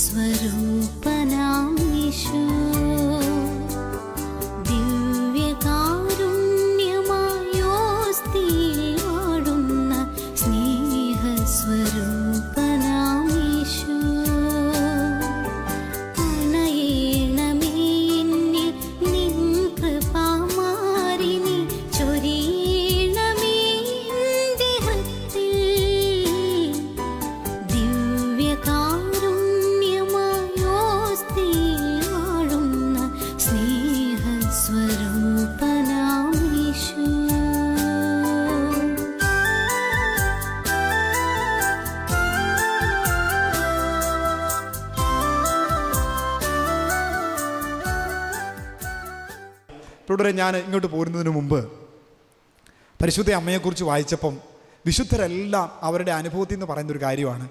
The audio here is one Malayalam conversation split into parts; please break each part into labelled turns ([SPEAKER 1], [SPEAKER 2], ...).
[SPEAKER 1] സ്നേഹസ്വരൂപനാം യേശു ദിവ്യകാരുണ്യമായോസ്തിയിൽ വാഴുന്ന സ്നേഹസ്വരൂപനാം യേശു അണയേണമേ എന്നിൽ നിൻ കൃപാമാരിനി ചൊരിയണമേ എൻ്റെ ഹൃത്തിൽ ദിവ്യകാരുണ്യമായോസ്തിയിൽ വാഴുന്ന സ്നേഹസ്വരൂപനാം യേശു.
[SPEAKER 2] തുടരെ ഞാൻ ഇങ്ങോട്ട് പോരുന്നതിന് മുമ്പ് പരിശുദ്ധ അമ്മയെക്കുറിച്ച് വായിച്ചപ്പം വിശുദ്ധരെല്ലാം അവരുടെ അനുഭവത്തിൽ നിന്ന് പറയുന്നൊരു കാര്യമാണ്,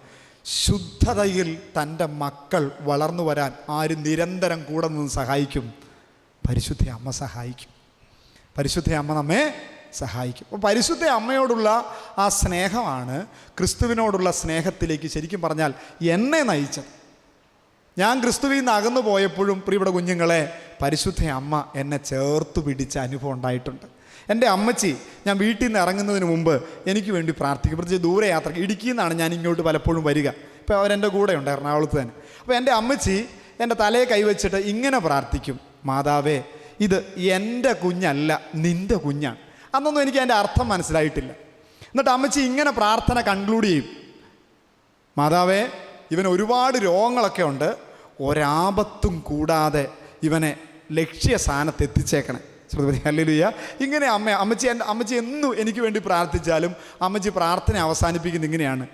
[SPEAKER 2] ശുദ്ധതയിൽ തൻ്റെ മക്കൾ വളർന്നു വരാൻ ആര് നിരന്തരം കൂടെ നിന്ന് സഹായിക്കും? പരിശുദ്ധ അമ്മ സഹായിക്കും. പരിശുദ്ധ അമ്മ നമ്മെ സഹായിക്കും. അപ്പോൾ പരിശുദ്ധ അമ്മയോടുള്ള ആ സ്നേഹമാണ് ക്രിസ്തുവിനോടുള്ള സ്നേഹത്തിലേക്ക് ശരിക്കും പറഞ്ഞാൽ എന്നെ നയിച്ചത്. ഞാൻ ക്രിസ്തുവിൽ നിന്ന് അകന്നു പോയപ്പോഴും പ്രിയപ്പെട്ട കുഞ്ഞുങ്ങളെ പരിശുദ്ധ അമ്മ എന്നെ ചേർത്ത് പിടിച്ച അനുഭവം ഉണ്ടായിട്ടുണ്ട്. എൻ്റെ അമ്മച്ചി ഞാൻ വീട്ടിൽ നിന്ന് ഇറങ്ങുന്നതിന് മുമ്പ് എനിക്ക് വേണ്ടി പ്രാർത്ഥിക്കും. പ്രത്യേകിച്ച് ദൂരയാത്ര ഇടുക്കിയിൽ നിന്നാണ് ഞാൻ ഇങ്ങോട്ട് പലപ്പോഴും വരിക. ഇപ്പോൾ അവരെൻ്റെ കൂടെ ഉണ്ട് എറണാകുളത്ത് തന്നെ. അപ്പോൾ എൻ്റെ അമ്മച്ചി എൻ്റെ തലയെ കൈവച്ചിട്ട് ഇങ്ങനെ പ്രാർത്ഥിക്കും, മാതാവേ ഇത് എൻ്റെ കുഞ്ഞല്ല നിൻ്റെ കുഞ്ഞാണ്. അന്നൊന്നും എനിക്ക് അതിൻ്റെ അർത്ഥം മനസ്സിലായിട്ടില്ല. എന്നിട്ട് അമ്മച്ചി ഇങ്ങനെ പ്രാർത്ഥന കൺക്ലൂഡ് ചെയ്യും, മാതാവേ ഇവന് ഒരുപാട് രോഗങ്ങളൊക്കെ ഉണ്ട്, ഒരാപത്തും കൂടാതെ ഇവനെ ലക്ഷ്യസ്ഥാനത്ത് എത്തിച്ചേക്കണേ. ശ്രുതി ഹല്ലേലൂയ. ഇങ്ങനെ അമ്മച്ചി എന്നും എനിക്ക് വേണ്ടി പ്രാർത്ഥിച്ചാലും അമ്മച്ചി പ്രാർത്ഥന അവസാനിപ്പിക്കുന്നത് ഇങ്ങനെയാണ്,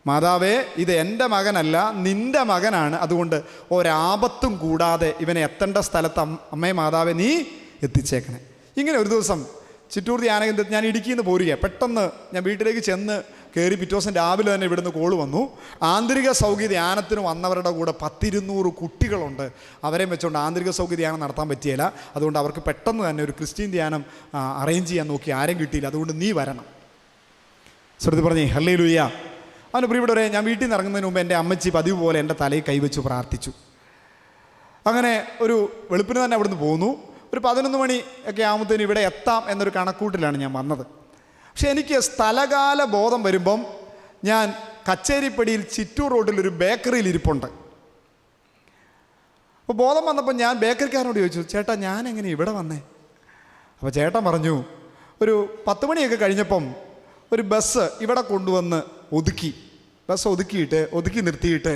[SPEAKER 2] മാതാവേ ഇത് എൻ്റെ മകനല്ല നിൻ്റെ മകനാണ്, അതുകൊണ്ട് ഒരാപത്തും കൂടാതെ ഇവനെ എത്തേണ്ട സ്ഥലത്ത് അമ്മേ മാതാവേ നീ എത്തിച്ചേക്കണേ. ഇങ്ങനെ ഒരു ദിവസം ചിറ്റൂർ ധ്യാനകേന്ദ്രത്തിൽ ഞാൻ ഇടുക്കിയിൽ നിന്ന് പോരുക. പെട്ടെന്ന് ഞാൻ വീട്ടിലേക്ക് ചെന്ന് കയറി പിറ്റേ ദിവസം രാവിലെ തന്നെ ഇവിടുന്ന് കോള് വന്നു, ആന്തരിക സൗഖ്യ ധ്യാനത്തിന് വന്നവരുടെ കൂടെ 100-200 കുട്ടികളുണ്ട്, അവരെയും വെച്ചുകൊണ്ട് ആന്തരിക സൗഖ്യ ധ്യാനം നടത്താൻ പറ്റിയില്ല, അതുകൊണ്ട് അവർക്ക് പെട്ടെന്ന് തന്നെ ഒരു ക്രിസ്ത്യൻ ധ്യാനം അറേഞ്ച് ചെയ്യാൻ നോക്കി, ആരും കിട്ടിയില്ല, അതുകൊണ്ട് നീ വരണം. ശ്രുതി പറഞ്ഞേ ഹല്ലേലൂയ. അവന് പ്രിയപ്പെട്ടവരെ, ഞാൻ വീട്ടിൽ നിന്ന് ഇറങ്ങുന്നതിന് മുമ്പ് എൻ്റെ അമ്മച്ചി പതിവ് പോലെ എൻ്റെ തലയിൽ കൈവച്ച് പ്രാർത്ഥിച്ചു. അങ്ങനെ ഒരു വെളുപ്പിന് തന്നെ അവിടുന്ന് പോന്നു. ഒരു 11 മണി ഒക്കെ ആകുമ്പോഴത്തേനും ഇവിടെ എത്താം എന്നൊരു കണക്കൂട്ടിലാണ് ഞാൻ വന്നത്. പക്ഷെ എനിക്ക് സ്ഥലകാല ബോധം വരുമ്പം ഞാൻ കച്ചേരിപ്പടിയിൽ ചിറ്റൂർ റോഡിലൊരു ബേക്കറിയിൽ ഇരിപ്പുണ്ട്. അപ്പോൾ ബോധം വന്നപ്പോൾ ഞാൻ ബേക്കറിക്കാരനോട് ചോദിച്ചു, ചേട്ടാ ഞാൻ എങ്ങനെ ഇവിടെ വന്നേ? അപ്പോൾ ചേട്ടൻ പറഞ്ഞു, ഒരു 10 മണിയൊക്കെ കഴിഞ്ഞപ്പം ഒരു ബസ് ഇവിടെ കൊണ്ടുവന്ന് ബസ് ഒതുക്കി നിർത്തിയിട്ട്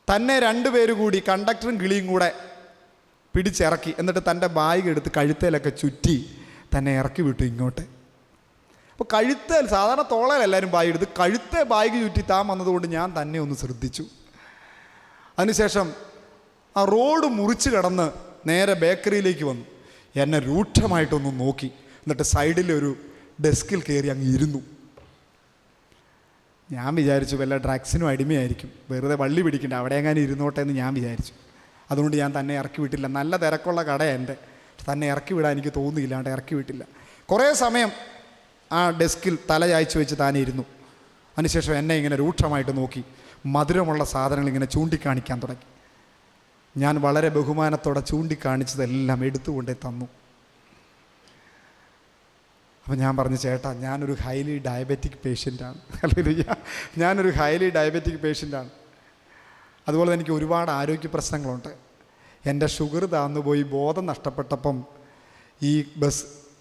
[SPEAKER 2] തന്നെ 2 പേര് കൂടി കണ്ടക്ടറും കിളിയും കൂടെ പിടിച്ചിറക്കി, എന്നിട്ട് തൻ്റെ ബാഗ് എടുത്ത് കഴുത്തേലൊക്കെ ചുറ്റി തന്നെ ഇറക്കി വിട്ടു ഇങ്ങോട്ട്. അപ്പോൾ കഴുത്തേൽ, സാധാരണ തോളയിൽ എല്ലാവരും ബാഗ് എടുത്ത്, കഴുത്തെ ബാഗ് ചുറ്റി താൻ വന്നതുകൊണ്ട് ഞാൻ തന്നെ ഒന്ന് ശ്രദ്ധിച്ചു. അതിനുശേഷം ആ റോഡ് മുറിച്ച് കടന്ന് നേരെ ബേക്കറിയിലേക്ക് വന്നു. എന്നെ രൂക്ഷമായിട്ടൊന്ന് നോക്കി, എന്നിട്ട് സൈഡിലൊരു ഡെസ്കിൽ കയറി അങ്ങ് ഇരുന്നു. ഞാൻ വിചാരിച്ചു വല്ല ഡ്രഗ്സിനും അടിമയായിരിക്കും, വെറുതെ വള്ളി പിടിക്കണ്ട, അവിടെ എങ്ങാനും ഇരുന്നോട്ടെ എന്ന് ഞാൻ വിചാരിച്ചു. അതുകൊണ്ട് ഞാൻ തന്നെ ഇറക്കി വിട്ടില്ല. നല്ല തിരക്കുള്ള കടയാണ് എൻ്റെ, തന്നെ ഇറക്കി വിടാൻ എനിക്ക് തോന്നുകയില്ലാണ്ട് ഇറക്കി വിട്ടില്ല. കുറേ സമയം ആ ഡെസ്കിൽ തല ചായ്ച്ച് വെച്ച് താൻ ഇരുന്നു. അതിനുശേഷം എന്നെ ഇങ്ങനെ രൂക്ഷമായിട്ട് നോക്കി മധുരമുള്ള സാധനങ്ങൾ ഇങ്ങനെ ചൂണ്ടിക്കാണിക്കാൻ തുടങ്ങി. ഞാൻ വളരെ ബഹുമാനത്തോടെ ചൂണ്ടിക്കാണിച്ചതെല്ലാം എടുത്തുകൊണ്ടേ തന്നു. അപ്പോൾ ഞാൻ പറഞ്ഞു, ചേട്ടാ ഞാനൊരു ഹൈലി ഡയബറ്റിക് പേഷ്യൻ്റാണ്. ഹല്ലേലൂയ. ഞാനൊരു ഹൈലി ഡയബറ്റിക് പേഷ്യൻ്റാണ്. അതുപോലെ എനിക്ക് ഒരുപാട് ആരോഗ്യ പ്രശ്നങ്ങളുണ്ട്. എൻ്റെ ഷുഗർ താന്നുപോയി ബോധം നഷ്ടപ്പെട്ടപ്പം ഈ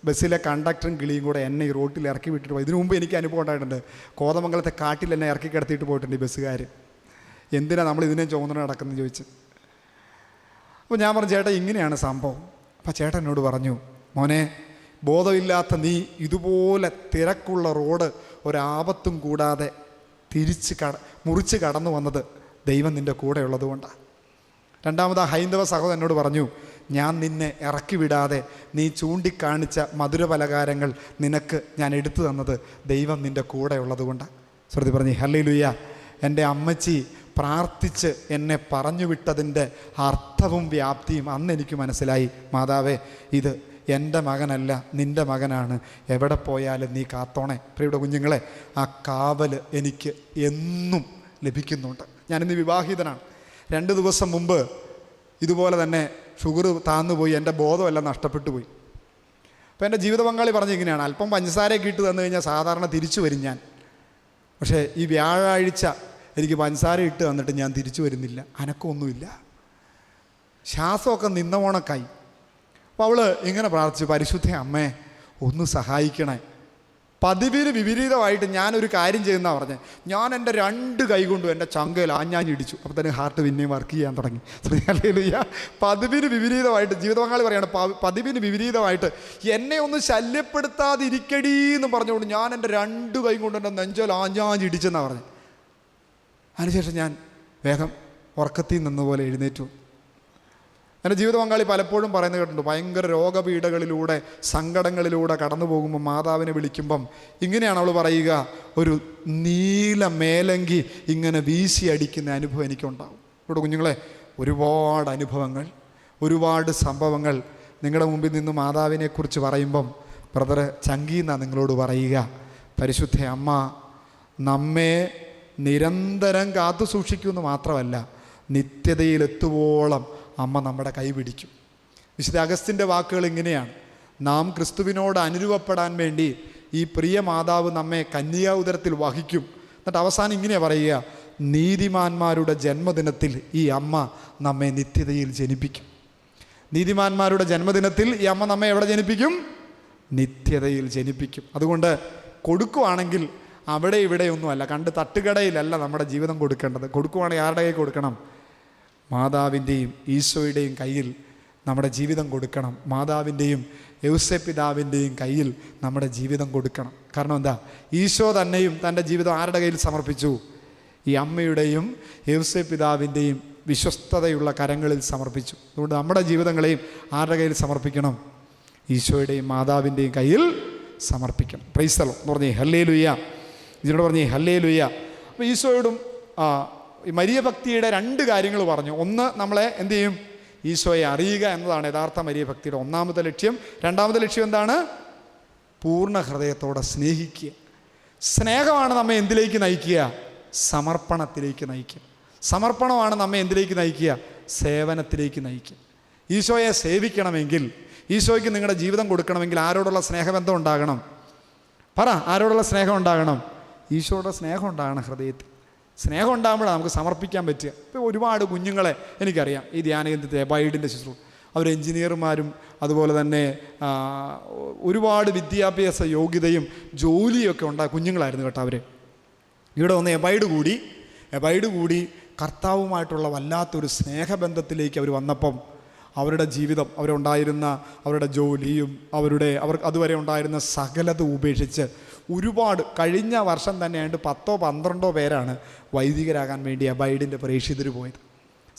[SPEAKER 2] ബസ്സിലെ കണ്ടക്ടറും കിളിയും കൂടെ എന്നെ ഈ റോട്ടിൽ ഇറക്കി വിട്ടിട്ട് പോയി. ഇതിനു മുമ്പ് എനിക്ക് അനുഭവം ഉണ്ടായിട്ടുണ്ട്. കോതമംഗലത്തെ കാട്ടിൽ എന്നെ ഇറക്കി കിടത്തിയിട്ട് പോയിട്ടുണ്ട് ഈ ബസ്സുകാർ. എന്തിനാണ് നമ്മൾ ഇതിനെ ചുമന്ന് നടക്കുന്നത് ചോദിച്ച്. അപ്പോൾ ഞാൻ പറഞ്ഞു, ചേട്ടാ ഇങ്ങനെയാണ് സംഭവം. അപ്പോൾ ചേട്ടൻ എന്നോട് പറഞ്ഞു, മോനെ ബോധമില്ലാത്ത നീ ഇതുപോലെ തിരക്കുള്ള റോഡ് ഒരാപത്തും കൂടാതെ മുറിച്ച് കടന്നു വന്നത് ദൈവം നിൻ്റെ കൂടെ ഉള്ളതുകൊണ്ടാണ്. രണ്ടാമത് ആ ഹൈന്ദവ സഹോദരൻ എന്നോട് പറഞ്ഞു, ഞാൻ നിന്നെ ഇറക്കി വിടാതെ നീ ചൂണ്ടിക്കാണിച്ച മധുരപലഹാരങ്ങൾ നിനക്ക് ഞാൻ എടുത്തു തന്നത് ദൈവം നിൻ്റെ കൂടെ ഉള്ളതുകൊണ്ടാണ്. ശ്രുതി പറഞ്ഞു ഹല്ലേലൂയ. എൻ്റെ അമ്മച്ചി പ്രാർത്ഥിച്ച് എന്നെ പറഞ്ഞു വിട്ടതിൻ്റെ അർത്ഥവും വ്യാപ്തിയും അന്ന് എനിക്ക് മനസ്സിലായി. മാതാവേ ഇത് എൻ്റെ മകനല്ല നിൻ്റെ മകനാണ്, എവിടെ പോയാലും നീ കാത്തോണേ. പ്രിയപ്പെട്ട കുഞ്ഞുങ്ങളെ, ആ കാവൽ എനിക്ക് എന്നും ലഭിക്കുന്നുണ്ട്. ഞാനിന്ന് വിവാഹിതനാണ്. 2 ദിവസം മുമ്പ് ഇതുപോലെ തന്നെ ഷുഗർ താന്നുപോയി, എൻ്റെ ബോധമെല്ലാം നഷ്ടപ്പെട്ടു പോയി. അപ്പോൾ എൻ്റെ ജീവിത പങ്കാളി പറഞ്ഞിങ്ങനെയാണ്, അല്പം പഞ്ചസാരയൊക്കെ ഇട്ട് തന്നു കഴിഞ്ഞാൽ സാധാരണ തിരിച്ചു വരും ഞാൻ. പക്ഷേ ഈ വ്യാഴാഴ്ച എനിക്ക് പഞ്ചസാര ഇട്ട് തന്നിട്ട് ഞാൻ തിരിച്ചു വരുന്നില്ല, അനക്കമൊന്നുമില്ല, ശ്വാസമൊക്കെ നിന്നവണക്കായി. അപ്പോൾ അവൾ ഇങ്ങനെ പ്രാർത്ഥിച്ചു, പരിശുദ്ധ അമ്മേ ഒന്ന് സഹായിക്കണേ. പതിവിന് വിപരീതമായിട്ട് ഞാനൊരു കാര്യം ചെയ്യുന്നതാണ് പറഞ്ഞത്. ഞാൻ എൻ്റെ 2 കൈ കൊണ്ടും എൻ്റെ ചങ്കയിൽ ആഞ്ഞാഞ്ഞിടിച്ചു. അപ്പോൾ തന്നെ ഹാർട്ട് പിന്നെയും വർക്ക് ചെയ്യാൻ തുടങ്ങി. ഹല്ലേലൂയ. പതിവിന് വിപരീതമായിട്ട് ജീവിത പങ്കാളി പറയാണ്, പതിവിന് വിപരീതമായിട്ട് എന്നെ ഒന്ന് ശല്യപ്പെടുത്താതിരിക്കടി എന്ന് പറഞ്ഞുകൊണ്ട് ഞാൻ എൻ്റെ 2 കൈ കൊണ്ട് എൻ്റെ നെഞ്ചൽ ആഞ്ഞാഞ്ഞിടിച്ചെന്നാണ് പറഞ്ഞത്. അതിനുശേഷം ഞാൻ വേഗം ഉറക്കത്തിൽ നിന്നപോലെ എഴുന്നേറ്റു. എൻ്റെ ജീവിത പങ്കാളി പലപ്പോഴും പറയുന്നത് കേട്ടിട്ടുണ്ട്, ഭയങ്കര രോഗപീഠകളിലൂടെ സങ്കടങ്ങളിലൂടെ കടന്നു പോകുമ്പോൾ മാതാവിനെ വിളിക്കുമ്പം ഇങ്ങനെയാണ് അവൾ പറയുക, ഒരു നീല മേലങ്കി ഇങ്ങനെ വീശി അടിക്കുന്ന അനുഭവം എനിക്കുണ്ടാവും. ഇവിടെ കുഞ്ഞുങ്ങളെ, ഒരുപാട് അനുഭവങ്ങൾ, ഒരുപാട് സംഭവങ്ങൾ നിങ്ങളുടെ മുമ്പിൽ നിന്ന് മാതാവിനെക്കുറിച്ച് പറയുമ്പം ബ്രദർ ചങ്കീന്നാണ് നിങ്ങളോട് പറയുക, പരിശുദ്ധ അമ്മ നമ്മെ നിരന്തരം കാത്തു സൂക്ഷിക്കുമെന്ന് മാത്രമല്ല, നിത്യതയിലെത്തുവോളം അമ്മ നമ്മുടെ കൈ പിടിക്കും. വിശുദ്ധ അഗസ്റ്റിൻ്റെ വാക്കുകൾ ഇങ്ങനെയാണ്, നാം ക്രിസ്തുവിനോട് അനുരൂപപ്പെടാൻ വേണ്ടി ഈ പ്രിയ മാതാവ് നമ്മെ കന്യാ ഉദരത്തിൽ വഹിക്കും. എന്നിട്ട് അവസാനം ഇങ്ങനെ പറയുക, നീതിമാന്മാരുടെ ജന്മദിനത്തിൽ ഈ അമ്മ നമ്മെ നിത്യതയിൽ ജനിപ്പിക്കും. നീതിമാന്മാരുടെ ജന്മദിനത്തിൽ ഈ അമ്മ നമ്മെ എവിടെ ജനിപ്പിക്കും? നിത്യതയിൽ ജനിപ്പിക്കും. അതുകൊണ്ട് കൊടുക്കുവാണെങ്കിൽ അവിടെ ഇവിടെയൊന്നുമല്ല, കണ്ട് തട്ടുകടയിലല്ല നമ്മുടെ ജീവിതം കൊടുക്കേണ്ടത്. കൊടുക്കുവാണെങ്കിൽ ആരുടെ കൈ കൊടുക്കണം? മാതാവിൻ്റെയും ഈശോയുടെയും കയ്യിൽ നമ്മുടെ ജീവിതം കൊടുക്കണം. മാതാവിൻ്റെയും യൗസേപ്പിതാവിൻ്റെയും കയ്യിൽ നമ്മുടെ ജീവിതം കൊടുക്കണം. കാരണം എന്താ? ഈശോ തന്നെയും തൻ്റെ ജീവിതം ആരുടെ കയ്യിൽ സമർപ്പിച്ചു? ഈ അമ്മയുടെയും യൗസേപ്പിതാവിൻ്റെയും വിശ്വസ്തതയുള്ള കരങ്ങളിൽ സമർപ്പിച്ചു. അതുകൊണ്ട് നമ്മുടെ ജീവിതങ്ങളെയും ആരുടെ കയ്യിൽ സമർപ്പിക്കണം? ഈശോയുടെയും മാതാവിൻ്റെയും കയ്യിൽ സമർപ്പിക്കണം. പ്രൈസ് ദി ലോർഡ് എന്ന് പറഞ്ഞേ ഹല്ലേലൂയ. ഇതിനോട് പറഞ്ഞേ ഹല്ലേലൂയ. അപ്പോൾ ഈശോയോടും ഈ മരിയ ഭക്തിയുടെ 2 കാര്യങ്ങൾ പറഞ്ഞു. ഒന്ന്, നമ്മളെ എന്ത് ചെയ്യും? ഈശോയെ അറിയുക എന്നതാണ് യഥാർത്ഥ മരിയ ഭക്തിയുടെ ഒന്നാമത്തെ ലക്ഷ്യം. രണ്ടാമത്തെ ലക്ഷ്യം എന്താണ്? പൂർണ്ണ ഹൃദയത്തോടെ സ്നേഹിക്കുക. സ്നേഹമാണ് നമ്മെ എന്തിലേക്ക് നയിക്കുക? സമർപ്പണത്തിലേക്ക് നയിക്കുക. സമർപ്പണമാണ് നമ്മെ എന്തിലേക്ക് നയിക്കുക? സേവനത്തിലേക്ക് നയിക്കുക. ഈശോയെ സേവിക്കണമെങ്കിൽ, ഈശോയ്ക്ക് നിങ്ങളുടെ ജീവിതം കൊടുക്കണമെങ്കിൽ ആരോടുള്ള സ്നേഹബന്ധം ഉണ്ടാകണം? പറ, ആരോടുള്ള സ്നേഹം ഉണ്ടാകണം? ഈശോയുടെ സ്നേഹം ഉണ്ടാകണം ഹൃദയത്തിൽ. സ്നേഹം ഉണ്ടാകുമ്പോഴാണ് നമുക്ക് സമർപ്പിക്കാൻ പറ്റുക. ഇപ്പോൾ ഒരുപാട് കുഞ്ഞുങ്ങളെ എനിക്കറിയാം, ഈ ധ്യാനകേന്ദ്രത്തെ എബൈഡിൻ്റെ ശുശ്രൂഷ, അവർ എൻജിനീയർമാരും അതുപോലെ തന്നെ ഒരുപാട് വിദ്യാഭ്യാസ യോഗ്യതയും ജോലിയൊക്കെ ഉണ്ടായ കുഞ്ഞുങ്ങളായിരുന്നു കേട്ടോ. അവർ ഇവിടെ വന്ന് എബൈഡ് കൂടി കർത്താവുമായിട്ടുള്ള വല്ലാത്തൊരു സ്നേഹബന്ധത്തിലേക്ക് അവർ വന്നപ്പം അവരുടെ ജീവിതം, അവരുടെ ജോലിയും അവർ അതുവരെ ഉണ്ടായിരുന്ന സകലത ഉപേക്ഷിച്ച് ഒരുപാട്, കഴിഞ്ഞ വർഷം തന്നെ 10-12 പേരാണ് വൈദികരാകാൻ വേണ്ടി അബൈഡിൻ്റെ പ്രേക്ഷിതർ പോയത്.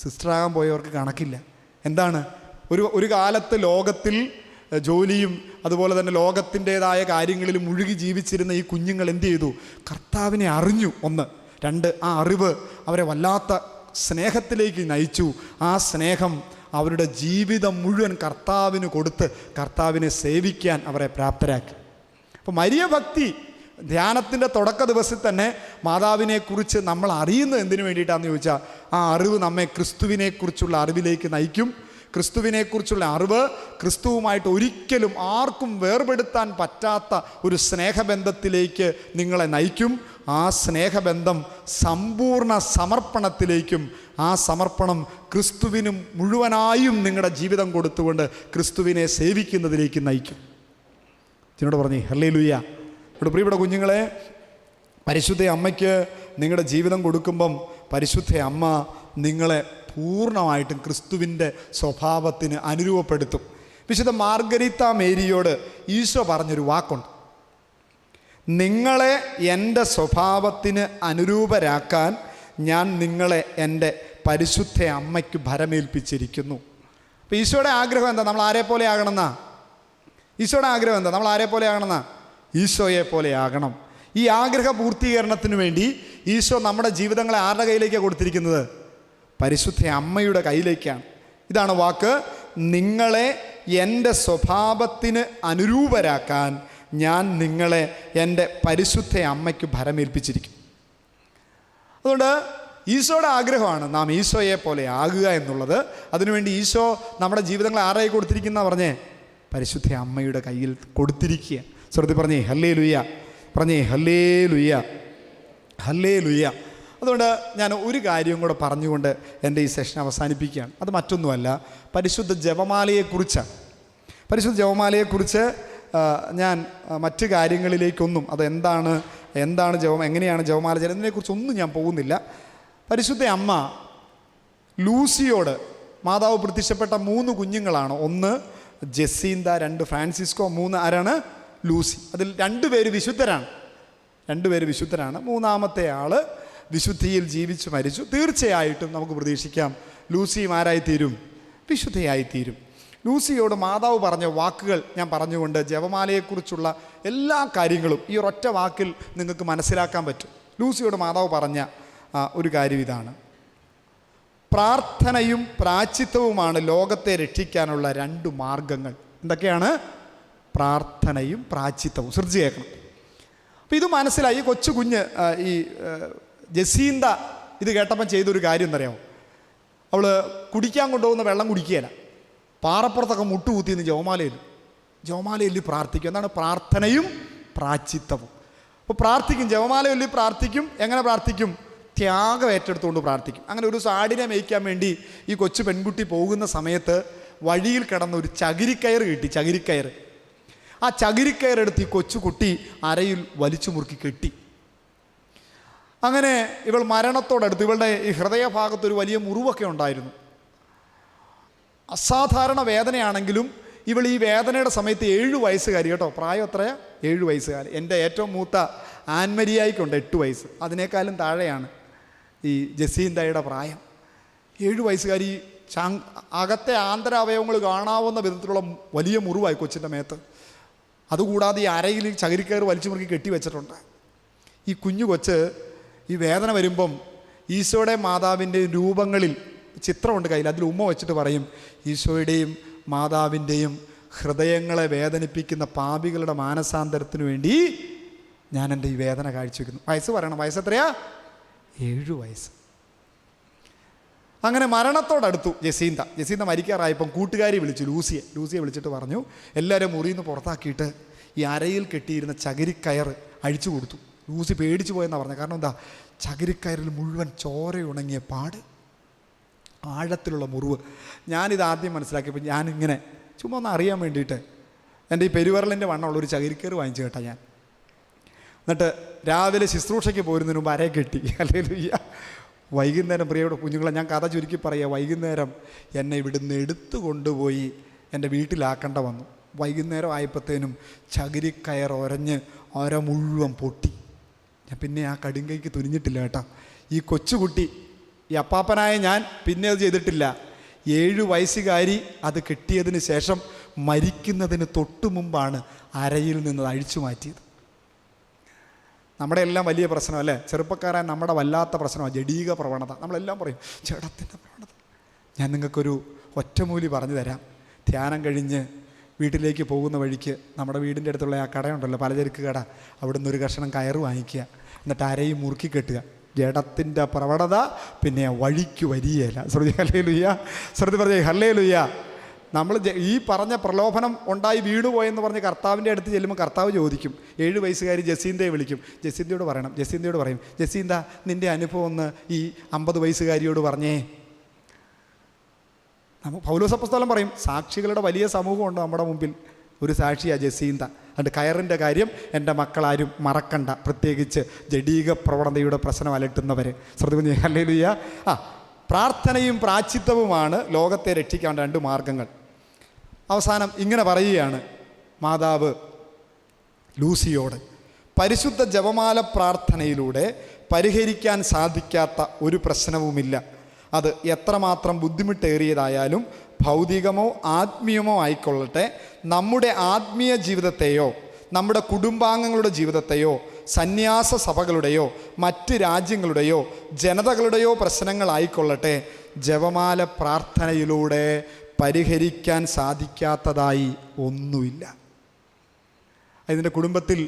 [SPEAKER 2] സിസ്റ്ററാകാൻ പോയവർക്ക് കണക്കില്ല. എന്താണ്? ഒരു കാലത്ത് ലോകത്തിൽ ജോലിയും അതുപോലെ തന്നെ ലോകത്തിൻ്റേതായ കാര്യങ്ങളിൽ മുഴുകി ജീവിച്ചിരുന്ന ഈ കുഞ്ഞുങ്ങൾ എന്ത് ചെയ്തു? കർത്താവിനെ അറിഞ്ഞു. 1, 2, ആ അറിവ് അവരെ വല്ലാത്ത സ്നേഹത്തിലേക്ക് നയിച്ചു. ആ സ്നേഹം അവരുടെ ജീവിതം മുഴുവൻ കർത്താവിന് കൊടുത്ത് കർത്താവിനെ സേവിക്കാൻ അവരെ പ്രാപ്തരാക്കി. അപ്പോൾ മരിയ ഭക്തി ധ്യാനത്തിൻ്റെ തുടക്ക ദിവസത്തിൽ തന്നെ മാതാവിനെക്കുറിച്ച് നമ്മൾ അറിയുന്നത് എന്തിനു വേണ്ടിയിട്ടാണെന്ന് ചോദിച്ചാൽ, ആ അറിവ് നമ്മെ ക്രിസ്തുവിനെക്കുറിച്ചുള്ള അറിവിലേക്ക് നയിക്കും. ക്രിസ്തുവിനെക്കുറിച്ചുള്ള അറിവ് ക്രിസ്തുവുമായിട്ട് ഒരിക്കലും ആർക്കും വേർപെടുത്താൻ പറ്റാത്ത ഒരു സ്നേഹബന്ധത്തിലേക്ക് നിങ്ങളെ നയിക്കും. ആ സ്നേഹബന്ധം സമ്പൂർണ്ണ സമർപ്പണത്തിലേക്കും, ആ സമർപ്പണം ക്രിസ്തുവിനും മുഴുവനായും നിങ്ങളുടെ ജീവിതം കൊടുത്തുകൊണ്ട് ക്രിസ്തുവിനെ സേവിക്കുന്നതിലേക്ക് നയിക്കും. ഇതിനോട് പറഞ്ഞേ ഹല്ലേലൂയ. ഇവിടെ പ്രിയപ്പെട്ട കുഞ്ഞുങ്ങളെ, പരിശുദ്ധ അമ്മയ്ക്ക് നിങ്ങളുടെ ജീവിതം കൊടുക്കുമ്പം പരിശുദ്ധ അമ്മ നിങ്ങളെ പൂർണ്ണമായിട്ടും ക്രിസ്തുവിൻ്റെ സ്വഭാവത്തിന് അനുരൂപപ്പെടുത്തും. വിശുദ്ധ മാർഗരീത്ത മേരിയോട് ഈശോ പറഞ്ഞൊരു വാക്കുണ്ട്, നിങ്ങളെ എൻ്റെ സ്വഭാവത്തിന് അനുരൂപരാക്കാൻ ഞാൻ നിങ്ങളെ എൻ്റെ പരിശുദ്ധ അമ്മയ്ക്ക് ഭരമേൽപ്പിച്ചിരിക്കുന്നു. അപ്പോൾ ഈശോയുടെ ആഗ്രഹം എന്താ? നമ്മൾ ആരെ പോലെ ആകണമെന്നാ? ഈശോയുടെ ആഗ്രഹം എന്താ? നമ്മൾ ആരെ പോലെ ആകണമെന്നാ? ഈശോയെ പോലെ ആകണം. ഈ ആഗ്രഹ പൂർത്തീകരണത്തിന് വേണ്ടി ഈശോ നമ്മുടെ ജീവിതങ്ങളെ ആരുടെ കയ്യിലേക്കാണ് കൊടുത്തിരിക്കുന്നത്? പരിശുദ്ധ അമ്മയുടെ കയ്യിലേക്കാണ്. ഇതാണ് വാക്ക്, നിങ്ങളെ എൻ്റെ സ്വഭാവത്തിന് അനുരൂപരാക്കാൻ ഞാൻ നിങ്ങളെ എൻ്റെ പരിശുദ്ധ അമ്മയ്ക്ക് ഭരമേൽപ്പിച്ചിരിക്കും. അതുകൊണ്ട് ഈശോയുടെ ആഗ്രഹമാണ് നാം ഈശോയെ പോലെ ആകുക എന്നുള്ളത്. അതിനുവേണ്ടി ഈശോ നമ്മുടെ ജീവിതങ്ങളെ ആരായി കൊടുത്തിരിക്കുന്ന പറഞ്ഞേ? പരിശുദ്ധ അമ്മയുടെ കയ്യിൽ കൊടുത്തിരിക്കുക. സ്വർത്തി പറഞ്ഞേ ഹല്ലേലൂയ, പറഞ്ഞേ ഹല്ലേലൂയ, ഹല്ലേലൂയ. അതുകൊണ്ട് ഞാൻ ഒരു കാര്യം കൂടെ പറഞ്ഞുകൊണ്ട് എൻ്റെ ഈ സെഷൻ അവസാനിപ്പിക്കുകയാണ്. അത് മറ്റൊന്നുമല്ല, പരിശുദ്ധ ജപമാലയെക്കുറിച്ചാണ്. പരിശുദ്ധ ജപമാലയെക്കുറിച്ച് ഞാൻ മറ്റ് കാര്യങ്ങളിലേക്കൊന്നും, അത് എന്താണ് എങ്ങനെയാണ് ജപമാല ചെയ്യുന്നതിനെക്കുറിച്ചൊന്നും ഞാൻ പോകുന്നില്ല. പരിശുദ്ധ അമ്മ ലൂസിയോട്, മാതാവ് പ്രത്യക്ഷപ്പെട്ട 3 കുഞ്ഞുങ്ങളാണ്. 1 ജെസീന്ത, 2 ഫ്രാൻസിസ്കോ, 3 ആരാണ്? ലൂസി. അതിൽ 2 പേര് വിശുദ്ധരാണ്. 2 പേര് വിശുദ്ധരാണ്. 3-ാമത്തെ ആൾ വിശുദ്ധിയിൽ ജീവിച്ചു മരിച്ചു. തീർച്ചയായിട്ടും നമുക്ക് പ്രതീക്ഷിക്കാം ലൂസിയും ആരായിത്തീരും? വിശുദ്ധയായിത്തീരും. ലൂസിയോട് മാതാവ് പറഞ്ഞ വാക്കുകൾ ഞാൻ പറഞ്ഞുകൊണ്ട് ജപമാലയെക്കുറിച്ചുള്ള എല്ലാ കാര്യങ്ങളും ഈ ഒരൊറ്റ വാക്കിൽ നിങ്ങൾക്ക് മനസ്സിലാക്കാൻ പറ്റും. ലൂസിയോട് മാതാവ് പറഞ്ഞ ഒരു കാര്യം ഇതാണ്: പ്രാർത്ഥനയും പ്രായശ്ചിത്തവുമാണ് ലോകത്തെ രക്ഷിക്കാനുള്ള 2 മാർഗങ്ങൾ. എന്തൊക്കെയാണ്? പ്രാർത്ഥനയും പ്രായശ്ചിത്തവും. ശ്രദ്ധിച്ച് കേൾക്കണം. അപ്പോൾ ഇത് മനസ്സിലായി. കൊച്ചു കുഞ്ഞ് ഈ ജസീന്ത ഇത് കേട്ടപ്പം ചെയ്തൊരു കാര്യം എന്നറിയാമോ? അവൾ കുടിക്കാൻ കൊണ്ടുപോകുന്ന വെള്ളം കുടിക്കുകയില്ല, പാറപ്പുറത്തൊക്കെ മുട്ടുകുത്തിന്ന് ജപമാലയിൽ പ്രാർത്ഥിക്കും. എന്താണ്? പ്രാർത്ഥനയും പ്രായശ്ചിത്തവും. അപ്പോൾ പ്രാർത്ഥിക്കും, ജപമാലയിൽ പ്രാർത്ഥിക്കും. എങ്ങനെ പ്രാർത്ഥിക്കും? ത്യാഗം ഏറ്റെടുത്തുകൊണ്ട് പ്രാർത്ഥിക്കും. അങ്ങനെ ഒരു ആടിനെ മേയ്ക്കാൻ വേണ്ടി ഈ കൊച്ചു പെൺകുട്ടി പോകുന്ന സമയത്ത് വഴിയിൽ കിടന്ന ഒരു ചകിരിക്കയർ കിട്ടി. ചകിരിക്കയർ. ആ ചകിരിക്കയറെടുത്ത് ഈ കൊച്ചുകുട്ടി അരയിൽ വലിച്ചു മുറുക്കി കെട്ടി. അങ്ങനെ ഇവൾ മരണത്തോടടുത്ത്, ഇവളുടെ ഈ ഹൃദയഭാഗത്തൊരു വലിയ മുറിവൊക്കെ ഉണ്ടായിരുന്നു. അസാധാരണ വേദനയാണെങ്കിലും ഇവൾ ഈ വേദനയുടെ സമയത്ത് 7 വയസ്സുകാരി കേട്ടോ. പ്രായം എത്രയാ? 7 വയസ്സുകാരി. എൻ്റെ ഏറ്റവും മൂത്ത ആൻമരിയായിക്കുണ്ട് 8 വയസ്സ്. അതിനേക്കാളും താഴെയാണ് ഈ ജസീന്തയുടെ പ്രായം. 7 വയസ്സുകാരി. അകത്തെ ആന്തരാവയവങ്ങൾ കാണാവുന്ന വിധത്തിലുള്ള വലിയ മുറിവായി കൊച്ചിൻ്റെ മേത്ത്. അതുകൂടാതെ ഈ അരയിൽ ചകിരിക്കയർ വലിച്ചു മുറുക്കി കെട്ടി വെച്ചിട്ടുണ്ട്. ഈ കുഞ്ഞു കൊച്ച് ഈ വേദന വരുമ്പം ഈശോയുടെ മാതാവിൻ്റെ രൂപങ്ങളിൽ ചിത്രമുണ്ട് കയ്യിൽ. അതിൽ ഉമ്മ വെച്ചിട്ട് പറയും, ഈശോയുടെയും മാതാവിൻ്റെയും ഹൃദയങ്ങളെ വേദനിപ്പിക്കുന്ന പാപികളുടെ മാനസാന്തരത്തിന് വേണ്ടി ഞാൻ എൻ്റെ ഈ വേദന കാഴ്ചവെക്കുന്നു. വയസ്സ് പറയണം. വയസ്സ് എത്രയാ? 7 വയസ്സ്. അങ്ങനെ മരണത്തോടടുത്തു ജസീന്ത മരിക്കാറായപ്പം കൂട്ടുകാരി വിളിച്ചു, ലൂസിയെ വിളിച്ചിട്ട് പറഞ്ഞു, എല്ലാവരും മുറിയിൽ നിന്ന് പുറത്താക്കിയിട്ട് ഈ അരയിൽ കെട്ടിയിരുന്ന ചകിരിക്കയർ അഴിച്ചു കൊടുത്തു. ലൂസി പേടിച്ചു പോയെന്നാണ് പറഞ്ഞത്. കാരണം എന്താ? ചകിരിക്കയറിൽ മുഴുവൻ ചോരയുണങ്ങിയ പാട്, ആഴത്തിലുള്ള മുറിവ്. ഞാനിത് ആദ്യം മനസ്സിലാക്കിയപ്പോൾ ഞാനിങ്ങനെ ചുമ്മാ ഒന്ന് അറിയാൻ വേണ്ടിയിട്ട് എൻ്റെ ഈ പെരുവരലിൻ്റെ വണ്ണമുള്ള ഒരു ചകിരിക്കയർ വാങ്ങിച്ചു കേട്ടാ ഞാൻ. എന്നിട്ട് രാവിലെ ശുശ്രൂഷയ്ക്ക് പോരുന്നതിന് മുമ്പ് അരയെ കെട്ടി. ഹല്ലേലൂയ. വൈകുന്നേരം, പ്രിയയുടെ കുഞ്ഞുങ്ങളെ ഞാൻ കഥ ചുരുക്കി പറയുക, വൈകുന്നേരം എന്നെ ഇവിടുന്ന് എടുത്തു കൊണ്ടുപോയി എൻ്റെ വീട്ടിലാക്കേണ്ട വന്നു. വൈകുന്നേരം ആയപ്പോഴത്തേനും ചകിരിക്കയർ ഒര മുഴുവൻ പൊട്ടി. ഞാൻ പിന്നെ ആ കടുങ്കൈക്ക് തുനിഞ്ഞിട്ടില്ല കേട്ടോ. ഈ കൊച്ചുകുട്ടി, ഈ അപ്പാപ്പനായ ഞാൻ പിന്നെ അത് ചെയ്തിട്ടില്ല. 7 വയസ്സുകാരി അത് കെട്ടിയതിന് ശേഷം മരിക്കുന്നതിന് തൊട്ടു മുമ്പാണ് അരയിൽ നിന്ന് അഴിച്ചു മാറ്റിയത്. നമ്മുടെ എല്ലാം വലിയ പ്രശ്നം അല്ലേ ചെറുപ്പക്കാരായ? നമ്മുടെ വല്ലാത്ത പ്രശ്നമാണ് ജഡീക പ്രവണത. നമ്മളെല്ലാം പറയും ജഡത്തിൻ്റെ പ്രവണത. ഞാൻ നിങ്ങൾക്കൊരു ഒറ്റമൂലി പറഞ്ഞു തരാം. ധ്യാനം കഴിഞ്ഞ് വീട്ടിലേക്ക് പോകുന്ന വഴിക്ക് നമ്മുടെ വീടിൻ്റെ അടുത്തുള്ള ആ കടയുണ്ടല്ലോ, പലചരക്ക് കട, അവിടെ നിന്ന് ഒരു കഷണം കയറ് വാങ്ങിക്കുക. എന്നിട്ട് അരയും മുറുക്കി കെട്ടുക. ജഡത്തിൻ്റെ പ്രവണത പിന്നെ വഴിക്ക് വരികയില്ല. ശ്രുതി ഹല്ലേലൂയ. ശ്രുതി പറഞ്ഞേ ഹല്ലേലൂയ. നമ്മൾ ഈ പറഞ്ഞ പ്രലോഭനം ഉണ്ടായി വീണുപോയെന്ന് പറഞ്ഞ് കർത്താവിൻ്റെ അടുത്ത് ചെല്ലുമ്പോൾ കർത്താവ് ചോദിക്കും. 7 വയസ്സുകാരി ജസീന്തയെ വിളിക്കും. ജസീന്തയോട് പറയും, ജസീന്ത നിൻ്റെ അനുഭവം ഒന്ന് ഈ 50 വയസ്സുകാരിയോട് പറഞ്ഞേ. പൗലോസ് അപ്പോസ്തലൻ പറയും, സാക്ഷികളുടെ വലിയ സമൂഹമുണ്ട് നമ്മുടെ മുമ്പിൽ. ഒരു സാക്ഷിയാണ് ജസീന്ത. അതുകൊണ്ട് കയറിൻ്റെ കാര്യം എൻ്റെ മക്കളാരും മറക്കണ്ട, പ്രത്യേകിച്ച് ജഡീക പ്രവണതയുടെ പ്രശ്നം അലട്ടുന്നവർ. ശ്രദ്ധിക്കുന്നു. ഹല്ലേലൂയ. പ്രാർത്ഥനയും പ്രായശ്ചിത്തവുമാണ് ലോകത്തെ രക്ഷിക്കാൻ 2 മാർഗങ്ങൾ. അവസാനം ഇങ്ങനെ പറയുകയാണ് മാതാവ് ലൂസിയോട്, പരിശുദ്ധ ജപമാല പ്രാർത്ഥനയിലൂടെ പരിഹരിക്കാൻ സാധിക്കാത്ത ഒരു പ്രശ്നവുമില്ല. അത് എത്രമാത്രം ബുദ്ധിമുട്ടേറിയതായാലും ഭൗതികമോ ആത്മീയമോ ആയിക്കൊള്ളട്ടെ, നമ്മുടെ ആത്മീയ ജീവിതത്തെയോ നമ്മുടെ കുടുംബാംഗങ്ങളുടെ ജീവിതത്തെയോ സന്യാസ സഭകളുടെയോ മറ്റ് രാജ്യങ്ങളുടെയോ ജനതകളുടെയോ പ്രശ്നങ്ങളായിക്കൊള്ളട്ടെ, ജപമാല പ്രാർത്ഥനയിലൂടെ പരിഹരിക്കാൻ സാധിക്കാത്തതായി ഒന്നുമില്ല. ഇതിൻ്റെ കുടുംബത്തിൽ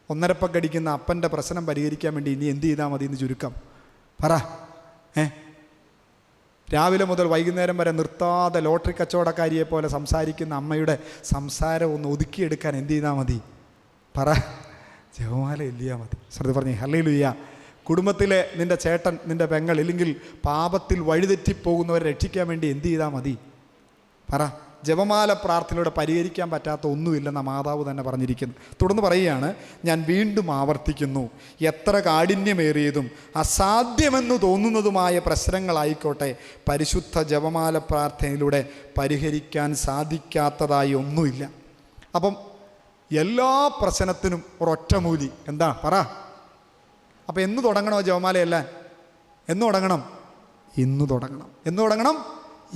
[SPEAKER 2] ഒന്നരപ്പക്കടിക്കുന്ന അപ്പൻ്റെ പ്രശ്നം പരിഹരിക്കാൻ വേണ്ടി ഇനി എന്ത് ചെയ്താൽ മതി എന്ന് ചുരുക്കം പറ. രാവിലെ മുതൽ വൈകുന്നേരം വരെ നിർത്താതെ ലോട്ടറി കച്ചവടക്കാരിയെ പോലെ സംസാരിക്കുന്ന അമ്മയുടെ സംസാരം ഒന്ന് ഒതുക്കിയെടുക്കാൻ എന്ത് ചെയ്താൽ മതി? പറ, ജപമാല എല്ലിയാൽ മതി. ശ്രദ്ധ പറഞ്ഞേ ഹല്ലേലൂയ. കുടുംബത്തിലെ നിൻ്റെ ചേട്ടൻ, നിൻ്റെ പെങ്ങൾ, ഇല്ലെങ്കിൽ പാപത്തിൽ വഴിതെറ്റിപ്പോകുന്നവരെ രക്ഷിക്കാൻ വേണ്ടി എന്ത് ചെയ്താൽ മതി? പറ. ജപമാല പ്രാർത്ഥനയോടെ പരിഹരിക്കാൻ പറ്റാത്ത ഒന്നുമില്ലെന്ന മാതാവ് തന്നെ പറഞ്ഞിരിക്കുന്നു. തുടർന്ന് പറയുകയാണ്, ഞാൻ വീണ്ടും ആവർത്തിക്കുന്നു, എത്ര കാഠിന്യമേറിയതും അസാധ്യമെന്ന് തോന്നുന്നതുമായ പ്രശ്നങ്ങളായിക്കോട്ടെ പരിശുദ്ധ ജപമാല പ്രാർത്ഥനയിലൂടെ പരിഹരിക്കാൻ സാധിക്കാത്തതായി ഒന്നുമില്ല. അപ്പം എല്ലാ പ്രശ്നത്തിനും ഒരൊറ്റമൂലി എന്താ? പറ. അപ്പം എന്ന് തുടങ്ങണോ ജപമാലയെല്ലാം? എന്ന് തുടങ്ങണം? ഇന്ന് തുടങ്ങണം. എന്ന് തുടങ്ങണം?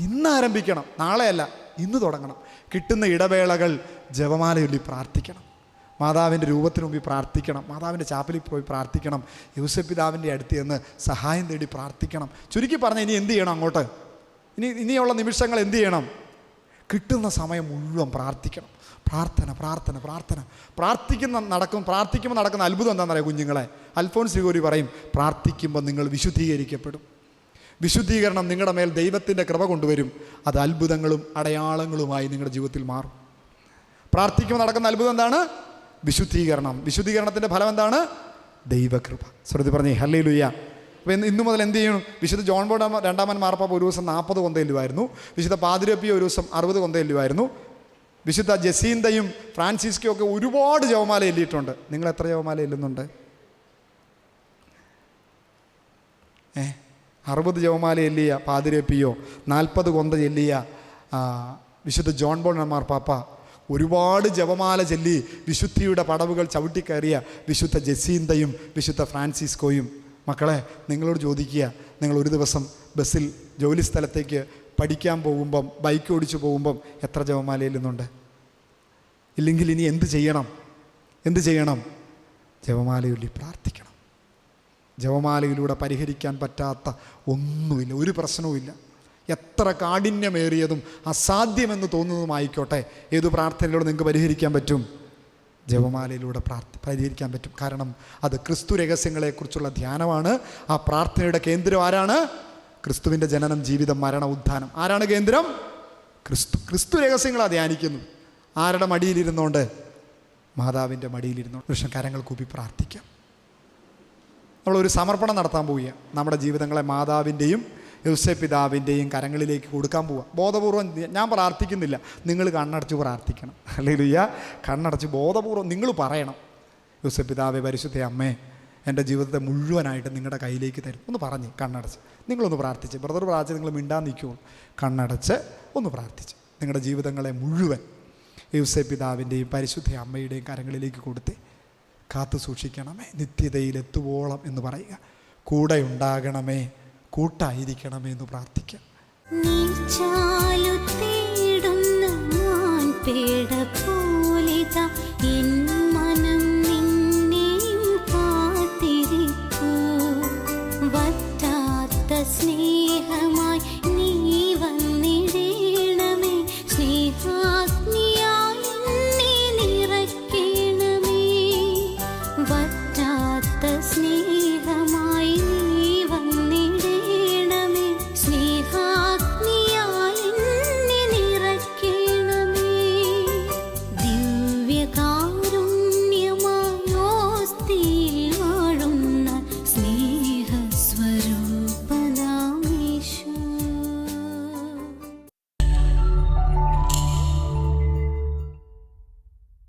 [SPEAKER 2] ഇന്ന് ആരംഭിക്കണം. നാളെയല്ല, ഇന്ന് തുടങ്ങണം. കിട്ടുന്ന ഇടവേളകൾ ജപമാല ചൊല്ലി പ്രാർത്ഥിക്കണം. മാതാവിൻ്റെ രൂപത്തിന് മുമ്പിൽ പ്രാർത്ഥിക്കണം. മാതാവിൻ്റെ ചാപ്പലിൽ പോയി പ്രാർത്ഥിക്കണം. യൂസഫ് പിതാവിൻ്റെ അടുത്ത് നിന്ന് സഹായം തേടി പ്രാർത്ഥിക്കണം. ചുരുക്കി പറഞ്ഞാൽ ഇനി എന്ത് ചെയ്യണം? അങ്ങോട്ട് ഇനിയുള്ള നിമിഷങ്ങൾ എന്ത് ചെയ്യണം? കിട്ടുന്ന സമയം മുഴുവൻ പ്രാർത്ഥിക്കണം. പ്രാർത്ഥന പ്രാർത്ഥന പ്രാർത്ഥന. പ്രാർത്ഥിക്കുമ്പോൾ നടക്കുന്ന അത്ഭുതം എന്താണെന്നറിയാം കുഞ്ഞുങ്ങളെ? അൽഫോൻസ് ഗ്രിഗോരി പറയും, പ്രാർത്ഥിക്കുമ്പോൾ നിങ്ങൾ വിശുദ്ധീകരിക്കപ്പെടും. വിശുദ്ധീകരണം നിങ്ങളുടെ മേൽ ദൈവത്തിൻ്റെ കൃപ കൊണ്ടുവരും. അത് അത്ഭുതങ്ങളും അടയാളങ്ങളുമായി നിങ്ങളുടെ ജീവിതത്തിൽ മാറും. പ്രാർത്ഥിക്കുമ്പോൾ നടക്കുന്ന അത്ഭുതം എന്താണ്? വിശുദ്ധീകരണം. വിശുദ്ധീകരണത്തിൻ്റെ ഫലം എന്താണ്? ദൈവകൃപ. ശ്രുതി പറഞ്ഞേ ഹല്ലേലൂയ. അപ്പോൾ ഇന്നു മുതൽ എന്ത് ചെയ്യണം? വിശുദ്ധ ജോൺ ബോൾ രണ്ടാമൻ മാർപ്പാപ്പ ഒരു ദിവസം 40 കൊന്ത എല്ലുമായിരുന്നു. വിശുദ്ധ പാതിരപ്പിയ ഒരു ദിവസം 60 കൊന്ത എല്ലുമായിരുന്നു. വിശുദ്ധ ജസീന്തയും ഫ്രാൻസിസ്കോ ഒക്കെ ഒരുപാട് ജപമാല എല്ലിയിട്ടുണ്ട്. നിങ്ങൾ എത്ര ജപമാല എല്ലുന്നുണ്ട്? 60 ജപമാല എല്ലിയ പാതിരപ്പിയോ, 40 കൊന്ത ചെല്ലിയ വിശുദ്ധ ജോൺ ബോൾ മാർപ്പാപ്പ, ഒരുപാട് ജപമാല ചൊല്ലി വിശുദ്ധിയുടെ പടവുകൾ ചവിട്ടിക്കയറിയ വിശുദ്ധ ജസീന്തയും വിശുദ്ധ ഫ്രാൻസിസ്കോയും. മക്കളെ, നിങ്ങളോട് ചോദിക്കുക, നിങ്ങൾ ഒരു ദിവസം ബസ്സിൽ ജോലി സ്ഥലത്തേക്ക് പഠിക്കാൻ പോകുമ്പം, ബൈക്ക് ഓടിച്ചു പോകുമ്പം എത്ര ജപമാല എല്ലുന്നുണ്ട്? ഇല്ലെങ്കിൽ ഇനി എന്ത് ചെയ്യണം? ജപമാല ചൊല്ലി പ്രാർത്ഥിക്കണം. ജപമാലയിലൂടെ പരിഹരിക്കാൻ പറ്റാത്ത ഒന്നുമില്ല, ഒരു പ്രശ്നവുമില്ല. എത്ര കാഠിന്യമേറിയതും അസാധ്യമെന്ന് തോന്നുന്നതുമായിക്കോട്ടെ, ഏതു പ്രാർത്ഥനയിലൂടെ നിങ്ങൾക്ക് പരിഹരിക്കാൻ പറ്റും? ജപമാലയിലൂടെ പരിഹരിക്കാൻ പറ്റും. കാരണം അത് ക്രിസ്തു രഹസ്യങ്ങളെക്കുറിച്ചുള്ള ധ്യാനമാണ്. ആ പ്രാർത്ഥനയുടെ കേന്ദ്രം ആരാണ്? ക്രിസ്തുവിൻ്റെ ജനനം, ജീവിതം, മരണം, ഉത്ഥാനം. ആരാണ് കേന്ദ്രം? ക്രിസ്തു രഹസ്യങ്ങളാണ് ധ്യാനിക്കുന്നു. ആരുടെ മടിയിലിരുന്നോണ്ട്? മാതാവിൻ്റെ മടിയിലിരുന്നോണ്ട്. പക്ഷേ കരങ്ങൾ കൂപ്പി പ്രാർത്ഥിക്കാം. നമ്മളൊരു സമർപ്പണം നടത്താൻ പോവുക. നമ്മുടെ ജീവിതങ്ങളെ മാതാവിൻ്റെയും യൂസഫ് പിതാവിൻ്റെയും കരങ്ങളിലേക്ക് കൊടുക്കാൻ പോവുക. ബോധപൂർവം ഞാൻ പ്രാർത്ഥിക്കുന്നില്ല, നിങ്ങൾ കണ്ണടച്ച് പ്രാർത്ഥിക്കണം. ഹല്ലേലൂയ. കണ്ണടച്ച് ബോധപൂർവം നിങ്ങൾ പറയണം, യൂസഫ് പിതാവേ, പരിശുദ്ധ അമ്മേ, എൻ്റെ ജീവിതത്തെ മുഴുവനായിട്ട് നിങ്ങളുടെ കയ്യിലേക്ക് തരും. ഒന്ന് പറഞ്ഞ് കണ്ണടച്ച് നിങ്ങളൊന്ന് പ്രാർത്ഥിച്ച്. ബ്രദർ പ്രാർത്ഥിച്ച് നിങ്ങൾ മിണ്ടാൻ നിൽക്കുമോ? കണ്ണടച്ച് ഒന്ന് പ്രാർത്ഥിച്ച് നിങ്ങളുടെ ജീവിതങ്ങളെ മുഴുവൻ യൂസഫ് പിതാവിൻ്റെയും പരിശുദ്ധ അമ്മയുടെയും കരങ്ങളിലേക്ക് കൊടുത്ത് കാത്തു സൂക്ഷിക്കണമേ, നിത്യതയിലെത്തുവോളം എന്ന് പറയുക. കൂടെ ഉണ്ടാകണമേ, കൂട്ടായിരിക്കണമേ എന്ന് പ്രാർത്ഥിക്കാം.
[SPEAKER 1] നീ ചാലു തേടുന്ന മാൻപേട